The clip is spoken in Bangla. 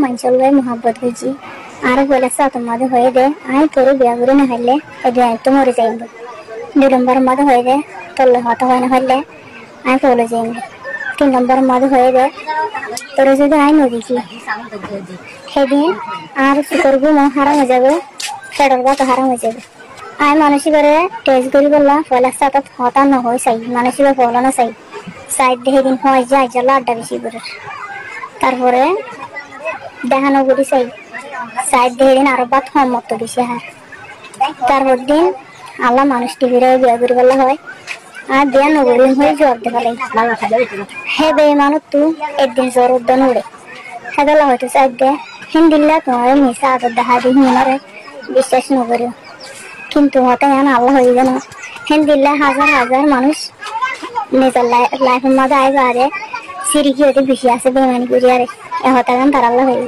মানুষের লয় মহাব্বত হয়েছি আর বলে সাথে মাঝে হয়ে দে আমি তোর বিয়া করে না হইলে এই তো মরে যাইব 2 নম্বর মাঝে হয়ে দে তোর হতা হয় না হইলে আমি পলে যাইব 3 নম্বর মাঝে হয়ে দে তোর যদি আই নদী কি সেদিন আর করবো হারাম হয়ে যাবে ফেডার বাতো হারাম হয়ে যাবে আমি মানসিক করে টেস্ট করি বললাম পয়লা সাথে হতা না হয় চাই মানসিক পড়লো না চাই সাইড দেখে দিন হয় যায় চলো আড্ডা বেশি করে তারপরে দেখানো করি চাই সাইড দেখে দিন আরো বাদ মতো বেশি হার তারপর দিন আল্লাহ মানুষ টিভিরে বিয়া করি বললা হয় আর বিয়া নগরীন হয়ে জবাব দে ফেলাই হে বে মানুষ তু একদিন জ্বর উদ্যান উড়ে হেদলা হয়তো চাই দে হিন্দিল্লা তোমার মিশা আদর দেখা দিই হিমারে বিশ্বাস নগরীও কিন্তু হতে এখন আল্লাহ হয়ে গেল হিন্দিল্লা হাজার হাজার মানুষ নিজের লাইফের মাঝে আয় বাড়ে সিঁড়ি কি হতে বেশি আছে বেমানি করি আরে এ হতে তার আল্লাহ হয়ে